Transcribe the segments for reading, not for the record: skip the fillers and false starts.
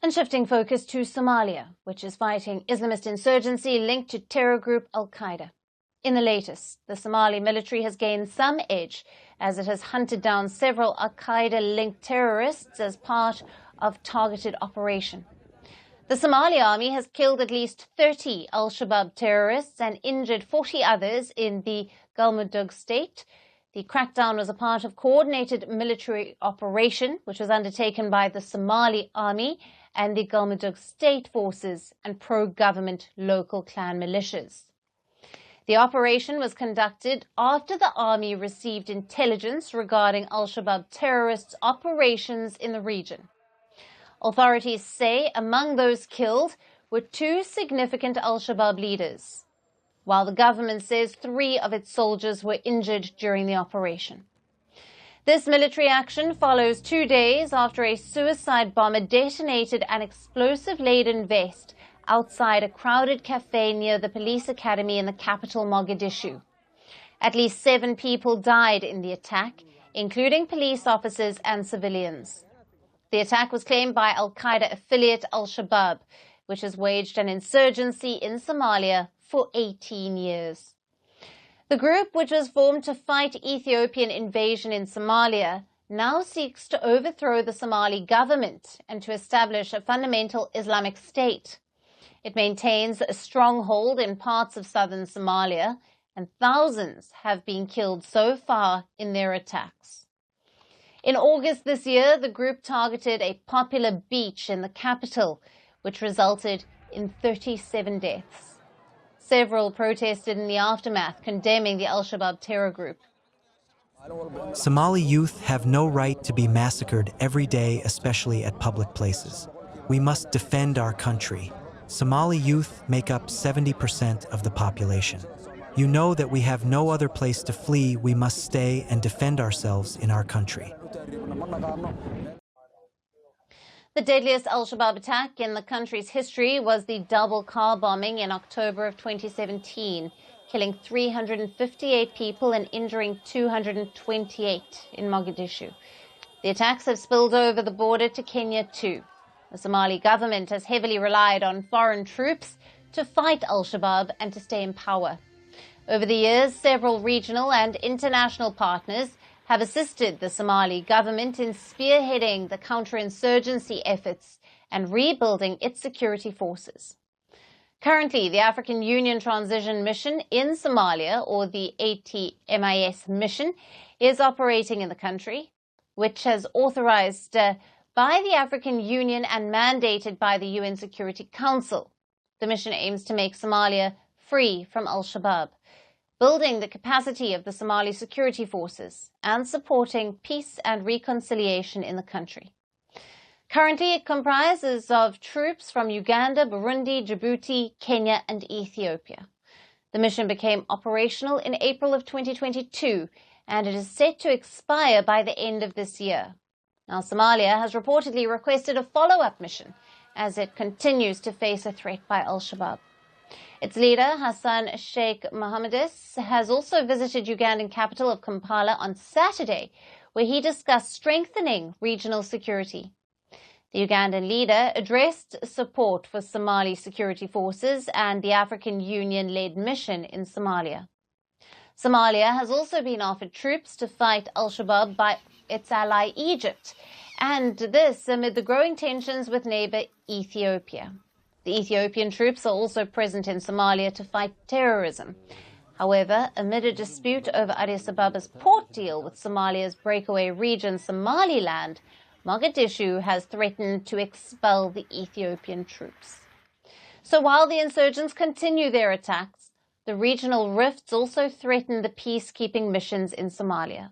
And shifting focus to Somalia, which is fighting Islamist insurgency linked to terror group Al-Qaeda. In the latest, the Somali military has gained some edge as it has hunted down several Al-Qaeda-linked terrorists as part of targeted operation. The Somali army has killed at least 30 Al-Shabab terrorists and injured 40 others in the Galmudug state. The crackdown was a part of coordinated military operation, which was undertaken by the Somali army and the Galmudug state forces and pro-government local clan militias. The operation was conducted after the army received intelligence regarding Al-Shabaab terrorists' operations in the region. Authorities say among those killed were 2 significant Al-Shabaab leaders, while the government says 3 of its soldiers were injured during the operation. This military action follows 2 days after a suicide bomber detonated an explosive-laden vest outside a crowded cafe near the police academy in the capital Mogadishu. At least 7 people died in the attack, including police officers and civilians. The attack was claimed by Al-Qaeda affiliate Al-Shabab, which has waged an insurgency in Somalia for 18 years. The group, which was formed to fight Ethiopian invasion in Somalia, now seeks to overthrow the Somali government and to establish a fundamental Islamic state. It maintains a stronghold in parts of southern Somalia, and thousands have been killed so far in their attacks. In August this year, the group targeted a popular beach in the capital, which resulted in 37 deaths. Several protested in the aftermath, condemning the Al-Shabaab terror group. Somali youth have no right to be massacred every day, especially at public places. We must defend our country. Somali youth make up 70% of the population. You know that we have no other place to flee. We must stay and defend ourselves in our country. The deadliest Al-Shabaab attack in the country's history was the double car bombing in October of 2017, killing 358 people and injuring 228 in Mogadishu. The attacks have spilled over the border to Kenya too. The Somali government has heavily relied on foreign troops to fight Al-Shabaab and to stay in power. Over the years, several regional and international partners have assisted the Somali government in spearheading the counterinsurgency efforts and rebuilding its security forces. Currently, the African Union Transition Mission in Somalia, or the ATMIS mission, is operating in the country, which is authorized by the African Union and mandated by the UN Security Council. The mission aims to make Somalia free from Al-Shabaab, building the capacity of the Somali security forces and supporting peace and reconciliation in the country. Currently, it comprises of troops from Uganda, Burundi, Djibouti, Kenya, and Ethiopia. The mission became operational in April of 2022, and it is set to expire by the end of this year. Now, Somalia has reportedly requested a follow-up mission as it continues to face a threat by Al-Shabaab. Its leader, Hassan Sheikh Mohammedis, has also visited Ugandan capital of Kampala on Saturday, where he discussed strengthening regional security. The Ugandan leader addressed support for Somali security forces and the African Union-led mission in Somalia. Somalia has also been offered troops to fight Al-Shabaab by its ally Egypt, and this amid the growing tensions with neighbor Ethiopia. The Ethiopian troops are also present in Somalia to fight terrorism. However, amid a dispute over Addis Ababa's port deal with Somalia's breakaway region Somaliland, Mogadishu has threatened to expel the Ethiopian troops. So while the insurgents continue their attacks, the regional rifts also threaten the peacekeeping missions in Somalia.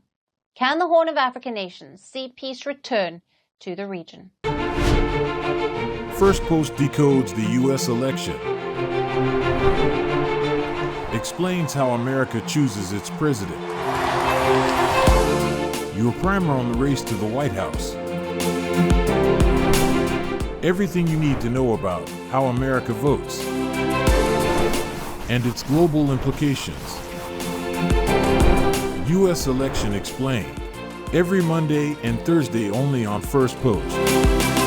Can the Horn of Africa nations see peace return to the region? Firstpost decodes the U.S. election, explains how America chooses its president, your primer on the race to the White House, everything you need to know about how America votes and its global implications. U.S. Election Explained, every Monday and Thursday only on Firstpost.